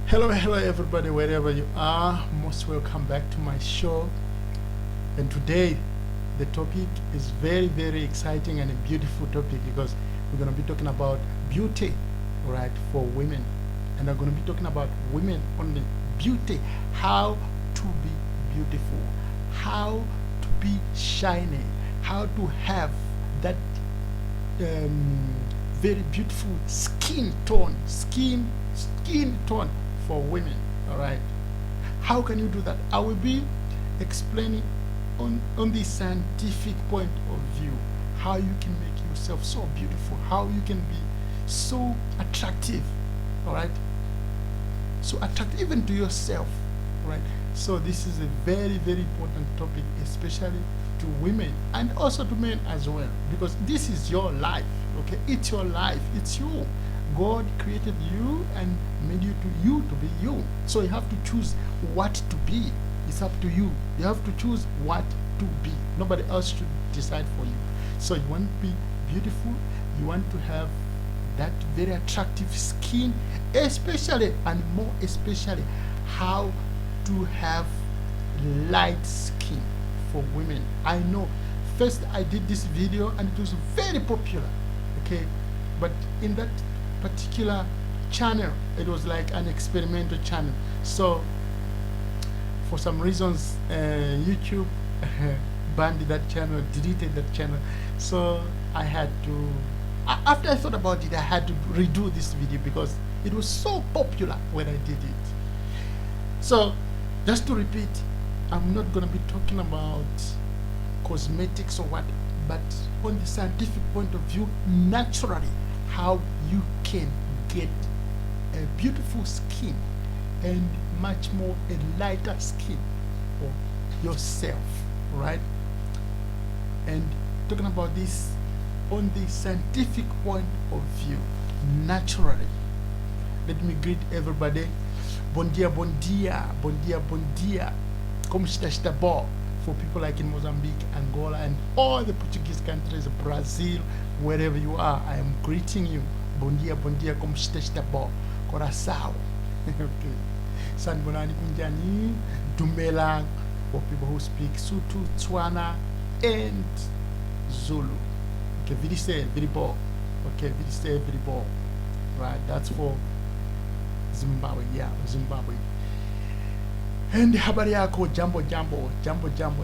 Hello everybody, wherever you are, most welcome back to my show. And today the topic is very exciting and a beautiful topic because we're going to be talking about beauty, right, for women. And I'm going to be talking about women only. Beauty, how to be beautiful, how to be shiny, how to have that very beautiful skin tone for women. All right, how can you do that? I will be explaining on the scientific point of view how you can make yourself so beautiful, how you can be so attractive. All right, so attract even to yourself. Right, so this is a very important topic, especially to women and also to men as well, because this is your life. Okay, it's your life, it's you. God created you and made you to be you, so you have to choose what to be. It's up to you. You have to choose what to be. Nobody else should decide for you. So you want to be beautiful, you want to have that very attractive skin, especially and more especially how to have light skin for women. I know first I did this video and it was very popular, okay, but in that particular channel it was like an experimental channel, so for some reasons YouTube banned that channel, deleted that channel. So I had to, after I thought about it, I had to redo this video because it was so popular when I did it. So just to repeat, I'm not going to be talking about cosmetics or what, but on the scientific point of view, naturally, how you can get a beautiful skin and much more a lighter skin for yourself, right? And talking about this on the scientific point of view, naturally, let me greet everybody. Bon dia, bon dia, bon dia, bon dia. Como está bom? For people like in Mozambique, Angola, and all the Portuguese countries, Brazil, wherever you are, I am greeting you. Bon dia, como está bom? Coração. Okay. San Bonani Kunjani, Dumelang, for people who speak Sutu, Tswana, and Zulu. Okay, very say, very bo. Okay, very say, very bo. Right, that's for Zimbabwe, yeah, Zimbabwe. And habari yako, jambo,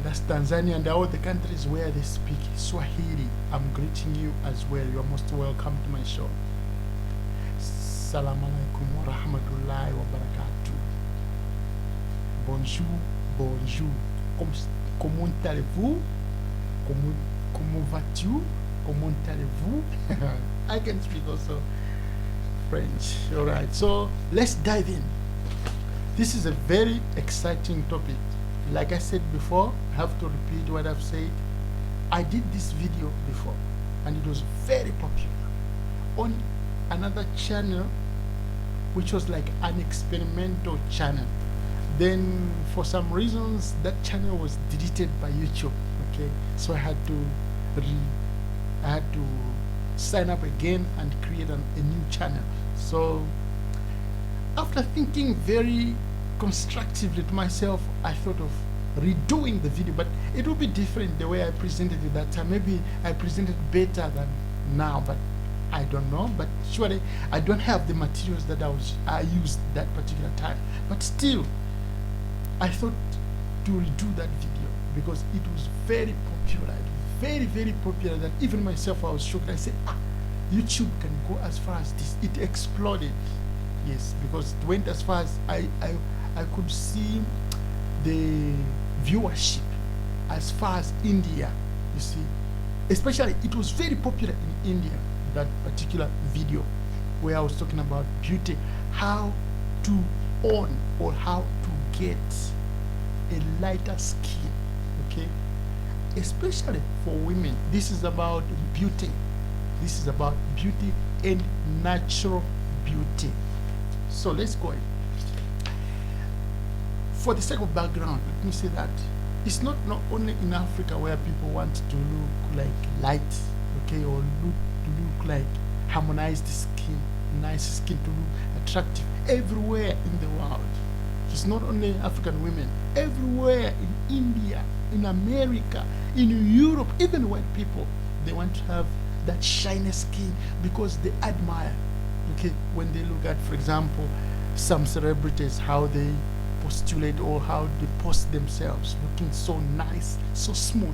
that's Tanzania and all the countries where they speak Swahili. I'm greeting you as well. You're most welcome to my show. Assalamu alaikum wa rahmatullahi wa barakatuh. Bonjour. Comment allez-vous? Comment vas-tu? Comment allez-vous? I can speak also French. All right, so let's dive in. This is a very exciting topic. Like I said before, I have to repeat what I've said. I did this video before and it was very popular on another channel, which was like an experimental channel. Then for some reasons that channel was deleted by YouTube. Okay, so I had to sign up again and create a new channel. So after thinking very constructively to myself, I thought of redoing the video, but it will be different the way I presented it that time. Maybe I presented better than now, but I don't know. But surely I don't have the materials that I used that particular time. But still, I thought to redo that video because it was very popular, very popular, that even myself I was shocked. I said, YouTube can go as far as this. It exploded. Yes, because it went as far as I could see the viewership as far as India. You see, especially it was very popular in India, that particular video where I was talking about beauty, how to own or how to get a lighter skin. Okay, especially for women. This is about beauty. This is about beauty and natural beauty. So let's go ahead. For the sake of background, let me say that it's not only in Africa where people want to look like light, okay, or to look like harmonized skin, nice skin, to look attractive. everywhere in the world. It's not only African women, everywhere in India, in America, in Europe, even white people, they want to have that shiny skin because they admire, okay, when they look at, for example, some celebrities, how they postulate or how they post themselves looking so nice, so smooth.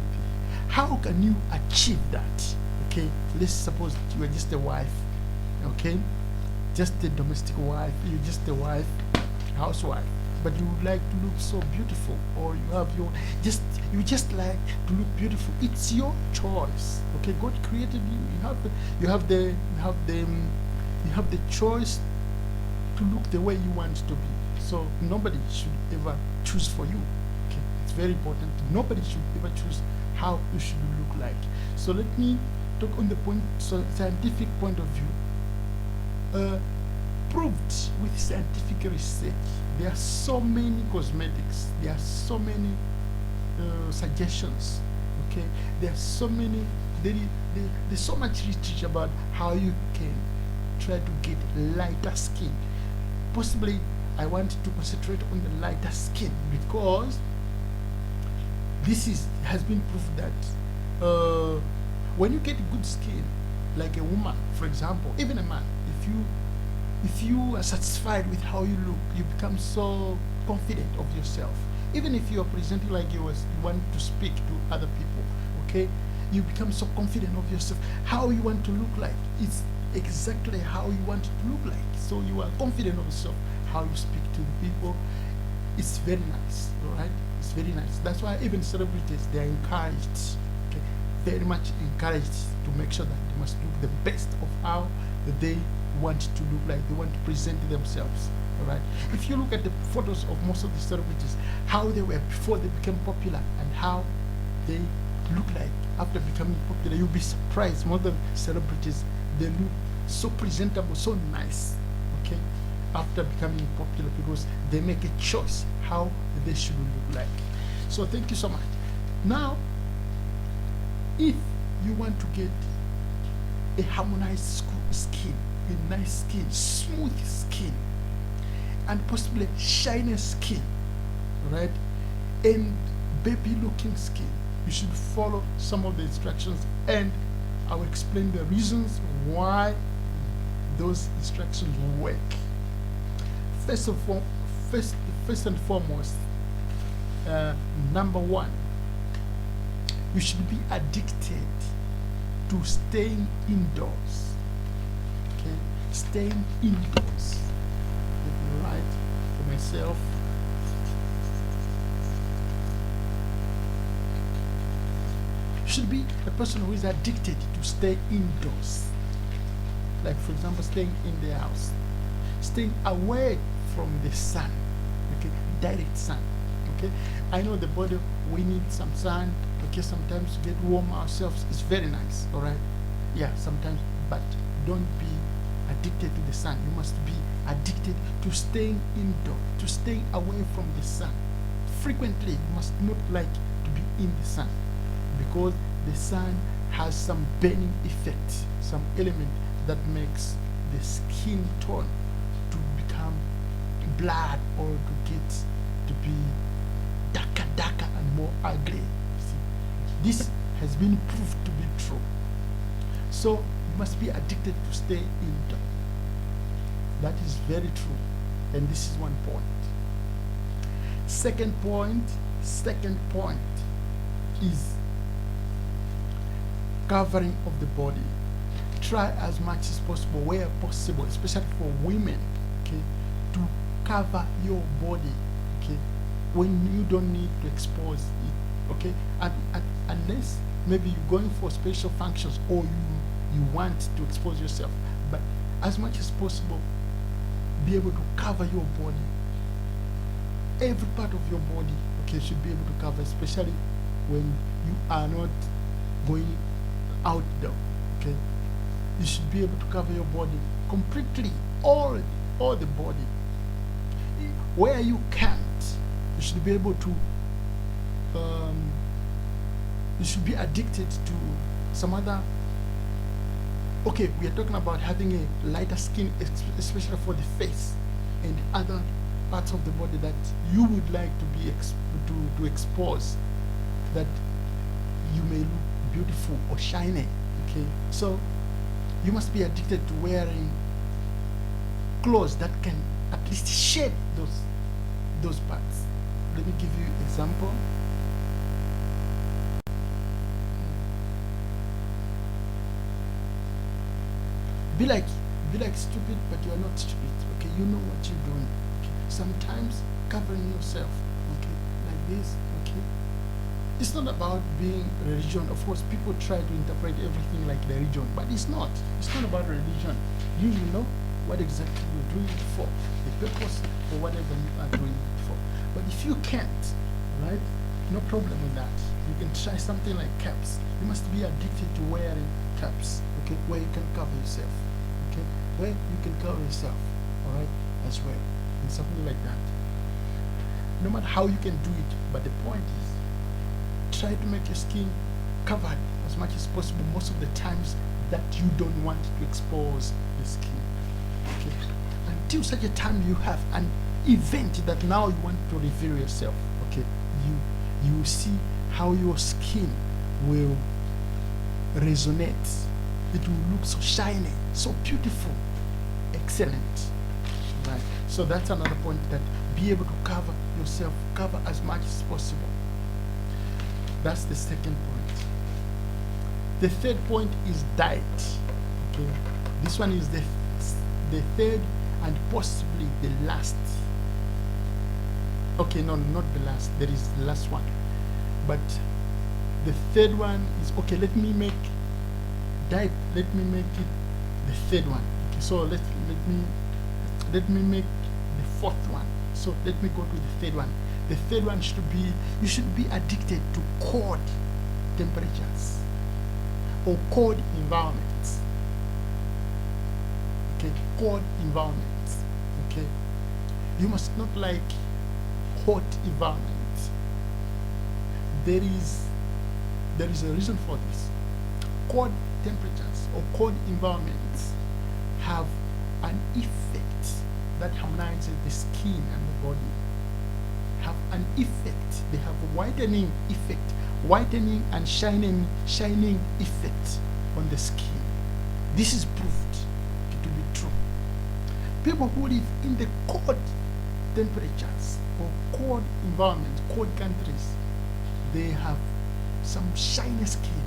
How can you achieve that? Okay, let's suppose you are just a wife, okay, just a domestic wife, you're just a wife, housewife, but you would like to look so beautiful, or you have your you just like to look beautiful. It's your choice. Okay, God created you. You have the choice to look the way you want to be. So nobody should ever choose for you. Okay, it's very important. Nobody should ever choose how you should look like. So let me talk on the scientific point of view. Proved with scientific research. There are so many cosmetics. There are so many suggestions. Okay, there are so many. There's so much research about how you can try to get lighter skin. Possibly, I want to concentrate on the lighter skin because this has been proved that when you get good skin, like a woman, for example, even a man, if you are satisfied with how you look, you become so confident of yourself. Even if you are presenting like you want to speak to other people, okay, you become so confident of yourself. How you want to look like, it's exactly how you want it to look like. So you are confident of yourself. How you speak to the people, it's very nice, all right? It's very nice. That's why even celebrities, they are encouraged, okay, very much encouraged to make sure that they must look the best of how they want to look like, they want to present themselves, all right? If you look at the photos of most of the celebrities, how they were before they became popular and how they look like after becoming popular, you'll be surprised. Most of the celebrities, they look so presentable, so nice, okay, after becoming popular because they make a choice how they should look like. So thank you so much. Now, if you want to get a harmonized skin, a nice skin, smooth skin, and possibly shiny skin, right, and baby looking skin, you should follow some of the instructions, and I will explain the reasons why those instructions work. First and foremost, number one, you should be addicted to staying indoors. Okay, staying indoors. Let me write for myself. You should be a person who is addicted to stay indoors. Like, for example, staying in the house, staying away from the sun, okay, direct sun, okay. I know the body, we need some sun, okay, sometimes to get warm ourselves. It's very nice, all right, yeah, sometimes, but don't be addicted to the sun. You must be addicted to staying indoor, to staying away from the sun. Frequently, you must not like to be in the sun because the sun has some burning effect, some element that makes the skin tone to become blood or to get to be darker and more ugly. See, this has been proved to be true. So you must be addicted to stay indoor. That is very true, and this is one point. Second point is covering of the body. Try as much as possible, where possible, especially for women, okay, to cover your body, okay, when you don't need to expose it, okay, unless maybe you're going for special functions or you want to expose yourself, but as much as possible, be able to cover your body. Every part of your body, okay, should be able to cover, especially when you are not going outdoor, okay. You should be able to cover your body completely, all the body. Where you can't, you should be able to, you should be addicted to some other, okay, we are talking about having a lighter skin, especially for the face and other parts of the body that you would like to be to expose, that you may look beautiful or shiny. Okay, so you must be addicted to wearing clothes that can at least shade those parts. Let me give you an example. Be like stupid, but you are not stupid. Okay, you know what you're doing. Okay. Sometimes covering yourself, okay, like this, okay. It's not about being religion. Of course, people try to interpret everything like religion, but it's not. It's not about religion. You know what exactly you're doing it for, the purpose for whatever you are doing it for. But if you can't, right, no problem with that. You can try something like caps. You must be addicted to wearing caps, okay, where you can cover yourself, okay, where you can cover yourself, all right, as well, and something like that. No matter how you can do it, but the point is, try to make your skin covered as much as possible most of the times that you don't want to expose the skin. Okay. Until such a time you have an event that now you want to reveal yourself. Okay. You see how your skin will resonate. It will look so shiny, so beautiful, excellent. Right. So that's another point, that be able to cover yourself, cover as much as possible. That's the second point. The third point is diet. Okay, this one is the third and possibly the last. Okay, no, not the last. There is the last one, but the third one is okay. Let me make diet. Let me make it the third one. Okay, so let me make the fourth one. So let me go to the third one. The third one should be, you should be addicted to cold temperatures or cold environments. Okay, cold environments. Okay, you must not like hot environments. There is a reason for this. Cold temperatures or cold environments have an effect that harmonizes the skin and the body. Have an effect. They have a whitening effect, whitening and shining effect on the skin. This is proved to be true. People who live in the cold temperatures or cold environments, cold countries, they have some shiny skin.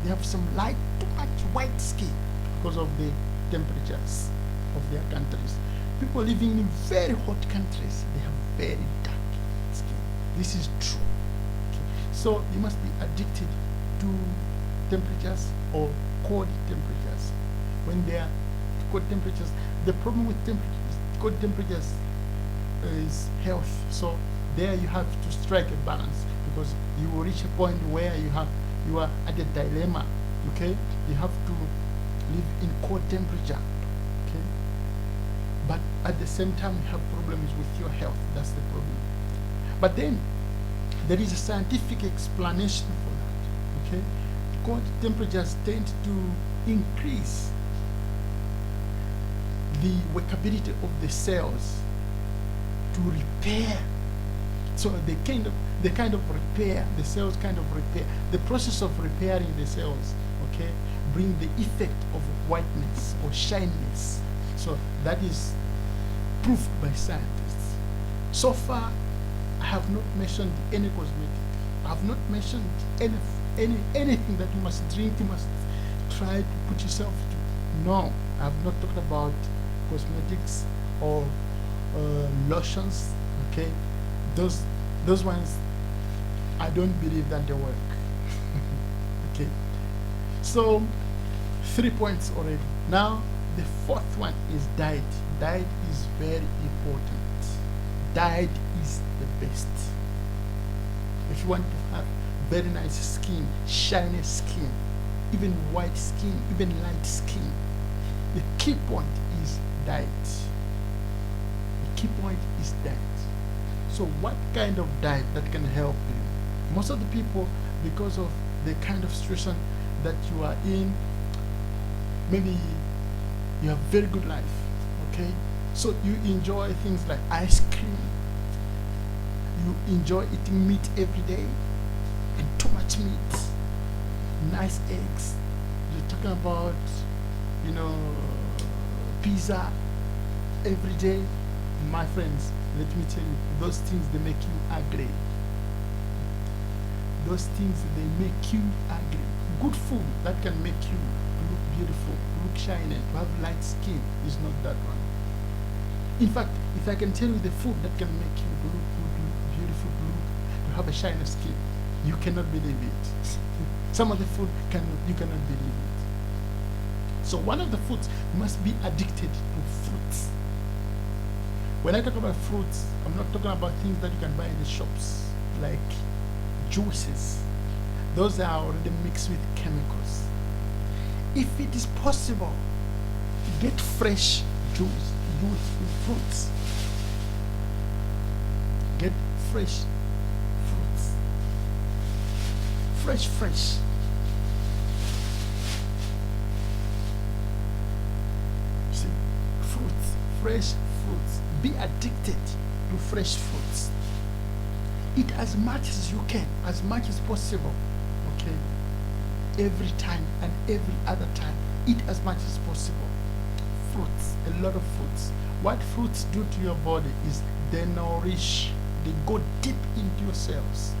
They have some light, too much white skin because of the temperatures of their countries. People living in very hot countries, they have very dark skin. This is true. Okay. So you must be addicted to temperatures or cold temperatures. When they are cold temperatures, the problem with cold temperatures is health. So there you have to strike a balance, because you will reach a point where you are at a dilemma. Okay, you have to live in cold temperature. Okay, but at the same time you have problems with your health. That's the problem. But then there is a scientific explanation for that. Okay, cold temperatures tend to increase the workability of the cells to repair. So the kind of repair, the cells kind of repair, the process of repairing the cells, okay, bring the effect of whiteness or shininess. So that is proved by scientists. So far, I have not mentioned any cosmetic. I have not mentioned anything that you must drink, you must try to put yourself to. No, I have not talked about cosmetics or lotions. Okay, those ones, I don't believe that they work. Okay, so 3 points already. Now the fourth one is diet. Diet is very important. Diet is the best. If you want to have very nice skin, shiny skin, even white skin, even light skin, the key point is diet. The key point is diet. So what kind of diet that can help you? Most of the people, because of the kind of situation that you are in, maybe you have very good life, okay? So you enjoy things like ice cream, you enjoy eating meat every day, and too much meat, nice eggs. You're talking about, you know, pizza every day. My friends, let me tell you, those things, they make you ugly. Those things, they make you ugly. Good food that can make you look beautiful, look shiny, to have light skin is not that one. In fact, if I can tell you the food that can make you look good, look beautiful, look, to have a shiny skin, you cannot believe it. Some of the food you cannot believe it. So one of the foods, you must be addicted to fruits. When I talk about fruits, I'm not talking about things that you can buy in the shops, like juices. Those are already mixed with chemicals. If it is possible, get fresh juice with fruits. Get fresh fruits. Fresh. See, fruits, fresh fruits. Be addicted to fresh fruits. Eat as much as you can, as much as possible. Okay? Every time and every other time, eat as much as possible. Fruits, a lot of fruits. What fruits do to your body is they nourish, they go deep into your cells.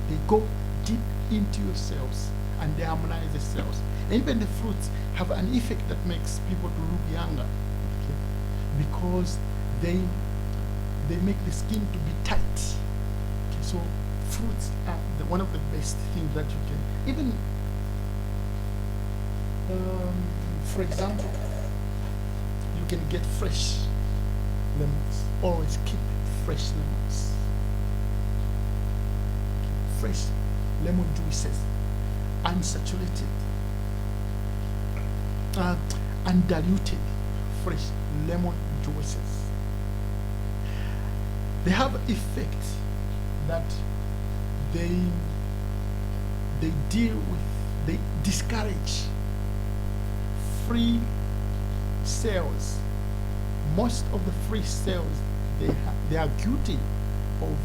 They go deep into your cells and they harmonize the cells. And even the fruits have an effect that makes people to look younger. Okay? Because they make the skin to be tight. Okay? So fruits are one of the best things that you can, even for example, you can get fresh lemons. Always keep fresh lemons. Fresh lemon juices, unsaturated, undiluted fresh lemon juices. They have effect that they deal with, they discourage free cells. Most of the free cells, they are guilty of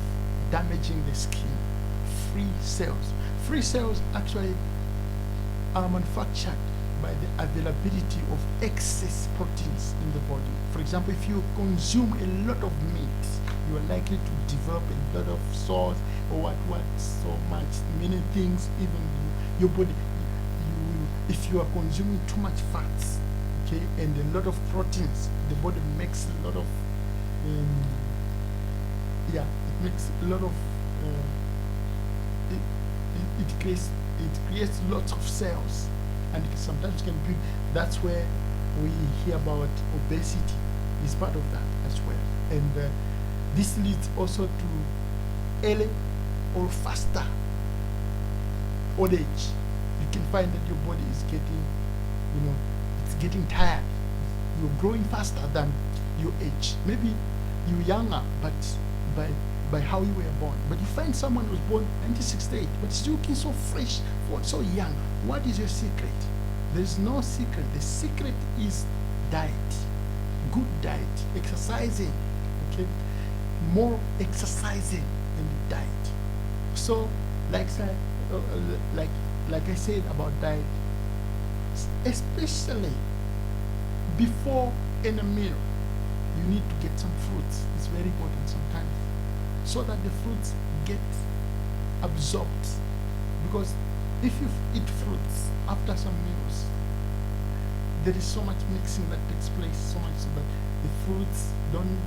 damaging the skin. Free cells. Free cells actually are manufactured by the availability of excess proteins in the body. For example, if you consume a lot of meat, you are likely to develop a lot of sores or what so much, many things, even your body. If you are consuming too much fats, okay, and a lot of proteins, the body makes a lot of, it makes a lot of, it creates lots of cells, and it sometimes can be. That's where we hear about obesity is part of that as well, and this leads also to early or faster old age. You can find that your body is getting, it's getting tired. You're growing faster than your age. Maybe you're younger, but by how you were born. But you find someone who was born 1968, but is looking so fresh, so young. What is your secret? There is no secret. The secret is diet. Good diet, exercising, okay? More exercising and diet. So, like I said about diet, especially before any meal, you need to get some fruits. It's very important sometimes, so that the fruits get absorbed. Because if you eat fruits after some meals, there is so much mixing that takes place, so much so that the fruits don't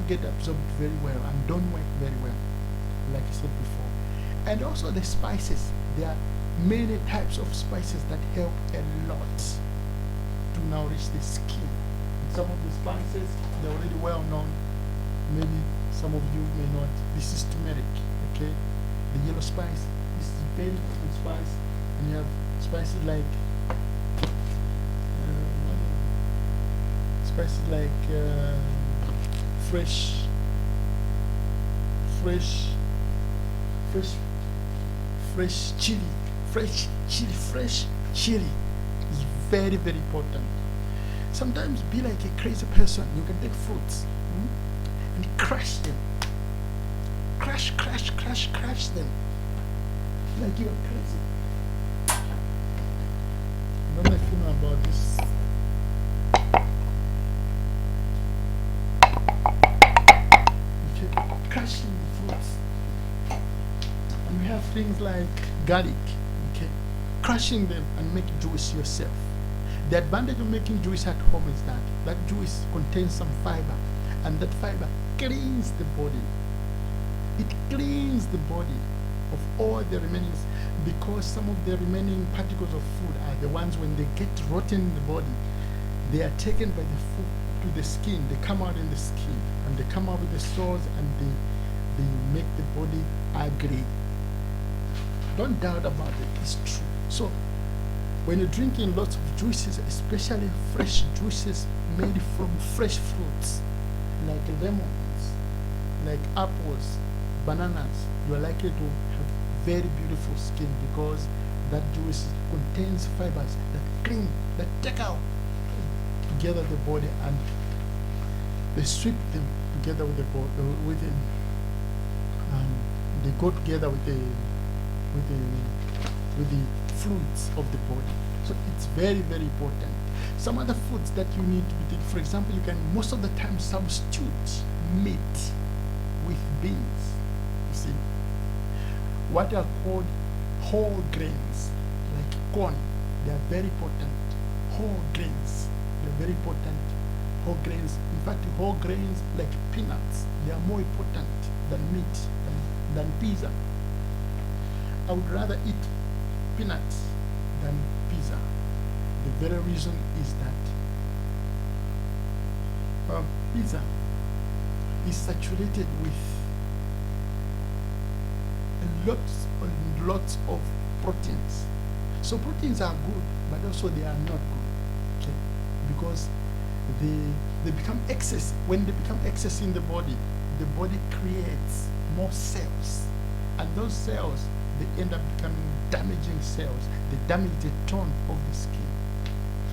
get absorbed very well and don't work very well, like I said before. And also the spices. There are many types of spices that help a lot to nourish the skin. Some of the spices, they're already well known. Maybe some of you may not. This is turmeric, okay? The yellow spice. This is very good spice. And you have spices like fresh chili. Fresh chili is very, very important. Sometimes be like a crazy person. You can take fruits and crush them. Crush them. Like you're crazy. I don't know if you know about this. Okay, crushing the fruits. And we have things like garlic. Okay, crushing them and make juice yourself. The advantage of making juice at home is that that juice contains some fiber, and that fiber cleans the body. It cleans the body of all the remaining, because some of the remaining particles of food are the ones when they get rotten in the body, they are taken by the food to the skin. They come out in the skin, and they come out with the sores, and they make the body ugly. Don't doubt about it. It's true. So when you're drinking lots of juices, especially fresh juices made from fresh fruits, like lemons, like apples, bananas, you are likely to have very beautiful skin, because that juice contains fibers that clean, that take out together the body, and they sweep them together with the body, they go together with the fluids of the body. So it's very, very important. Some other foods that you need to be taking, for example, you can most of the time substitute meat with beans. You see, what are called whole grains, like corn, they are very important. Whole grains, they're very important. Whole grains, in fact, whole grains like peanuts, they are more important than meat, than pizza. I would rather eat peanuts than pizza. The very reason is that pizza is saturated with lots of proteins. So proteins are good, but also they are not good, okay? Because they become excess. When they become excess in the body creates more cells, and those cells, they end up becoming damaging cells. They damage the tone of the skin.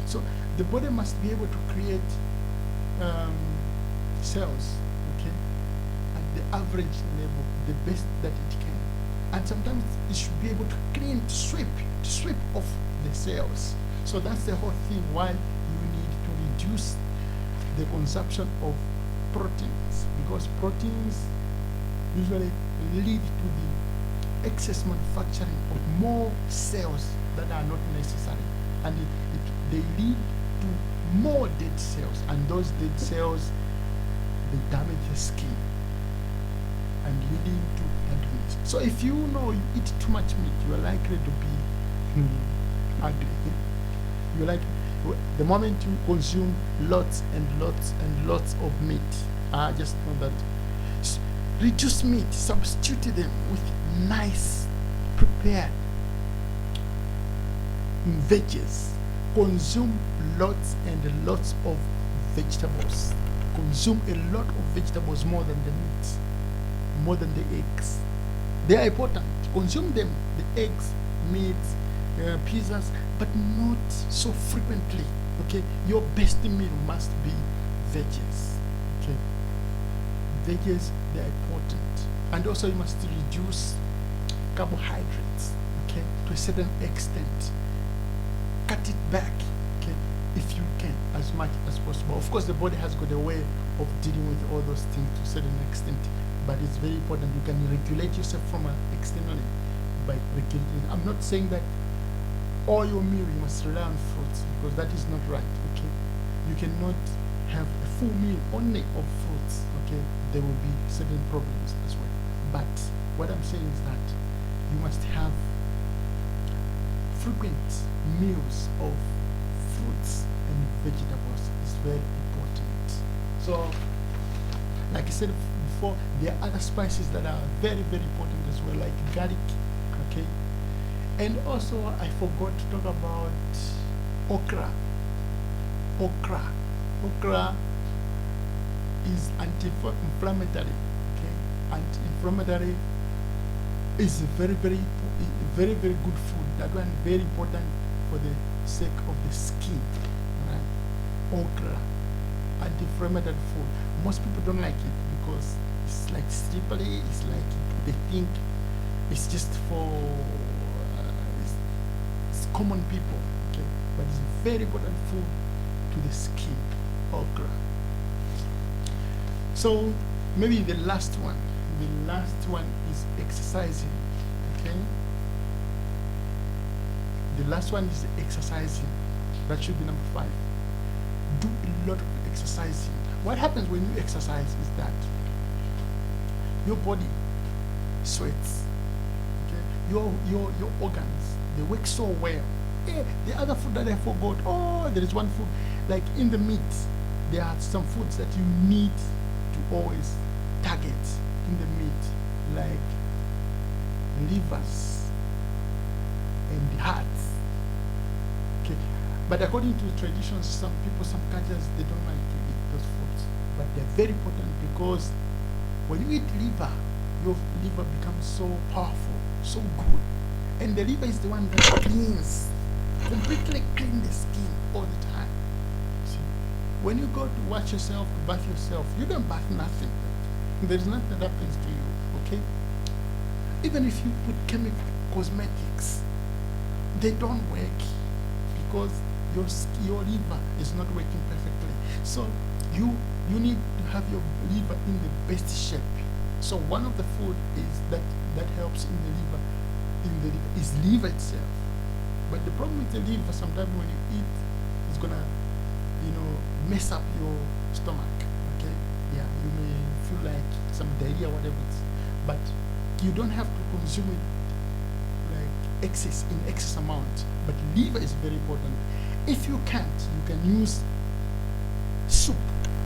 So the body must be able to create cells, okay, at the average level, the best that it can. And sometimes it should be able to clean, to sweep off the cells. So that's the whole thing, why you need to reduce the consumption of proteins, because proteins usually lead to the excess manufacturing of more cells that are not necessary, and they lead to more dead cells, and those dead cells, they damage the skin and leading to ugliness. So if you know you eat too much meat, you are likely to be ugly. You like the moment you consume lots and lots of meat, just know that reduce meat, substitute them with nice prepared veggies. Consume lots and lots of vegetables. Consume a lot of vegetables, more than the meat, more than the eggs. They are important. Consume them, the eggs, meats, pizzas, but not so frequently. Okay, your best meal must be veggies. Okay, veggies, they are important. And also you must reduce carbohydrates, okay, to a certain extent. Cut it back, okay, if you can, as much as possible. Of course, the body has got a way of dealing with all those things to a certain extent, but it's very important. You can regulate yourself from externally by regulating. I'm not saying that all your meal you must rely on fruits, because that is not right, okay? You cannot have a full meal only of fruits, okay? There will be certain problems as well. But what I'm saying is that you must have frequent meals of fruits and vegetables. Is very important. So, like I said before, there are other spices that are very, very important as well, like garlic, okay? And also, I forgot to talk about okra. Okra is anti-inflammatory, okay? Anti-inflammatory is a very, very good food. That one very important for the sake of the skin. Right? okra, anti-fermented food. Most people don't like it because it's like slippery. It's like they think it's just for it's common people, okay? But it's very important food to the skin, okra. So maybe the last one is exercising, okay? The last one is exercising. That should be number 5. Do a lot of exercising. What happens when you exercise is that your body sweats, okay? Your organs, they work so well. The other food that I forgot, there is one food, like in the meat, there are some foods that you need to always target in the meat, like livers and the hearts, okay? But according to traditions, some people, some cultures, they don't like to eat those foods, but they're very important because when you eat liver, your liver becomes so powerful, so good. And the liver is the one that cleans, completely clean the skin all the time. See, when you go to wash yourself, to bath yourself, you don't bath nothing. There's nothing that happens to you, okay? Even if you put chemical cosmetics, they don't work because your liver is not working perfectly. So you need to have your liver in the best shape. So one of the food is that helps in the liver is liver itself. But the problem with the liver, sometimes when you eat, it's gonna mess up your stomach. Okay, yeah, you may feel like some diarrhea, whatever it's, but you don't have to consume it like in excess amount. But liver is very important. If you can't, you can use soup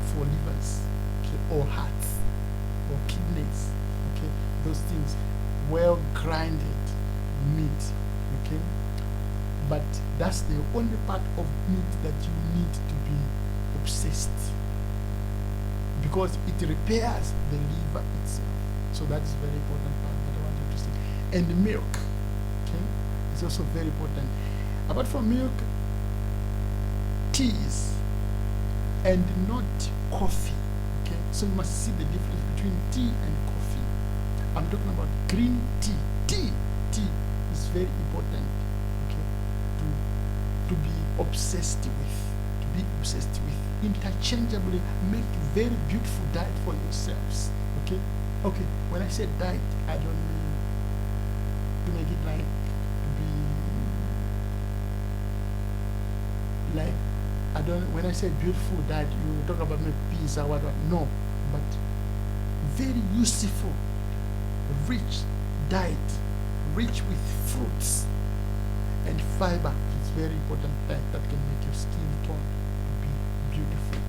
for livers, okay, or hearts or kidneys, okay, those things, well grinded meat, okay. But that's the only part of meat that you need to be obsessed, because it repairs the liver itself. So that is very important part that I wanted to say. And milk, okay, is also very important. Apart from milk, teas and not coffee, okay. So you must see the difference between tea and coffee. I'm talking about green tea. Tea is very important, okay, to be obsessed with, interchangeably make very beautiful diet for yourselves, okay. When I say diet, I don't mean to make it like to be like, I don't, when I say beautiful diet, you talk about maybe pizza, whatever. No, but very useful, rich diet, rich with fruits and fiber. It's very important diet that can make your skin tone to be beautiful.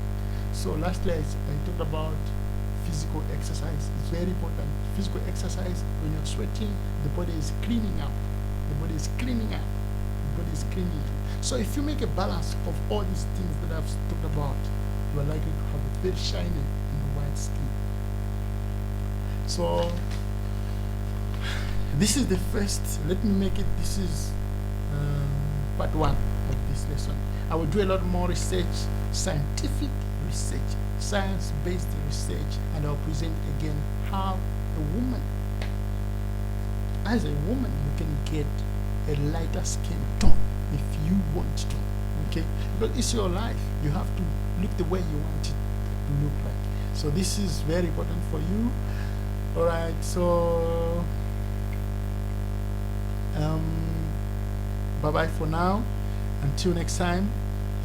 So lastly, I talked about physical exercise. It's very important. Physical exercise, when you're sweating, the body is cleaning up. So if you make a balance of all these things that I've talked about, you are likely to have a very shiny and white skin. So this is the first, let me make it, this is part 1 of this lesson. I will do a lot more research, scientific research, science-based research, and I'll present again how as a woman, you can get a lighter skin tone if you want to, okay? Because it's your life. You have to look the way you want it to look like. So this is very important for you. All right, so bye-bye for now. Until next time,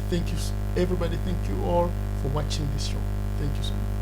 thank you, everybody. Thank you all for watching this show. Thank you so much.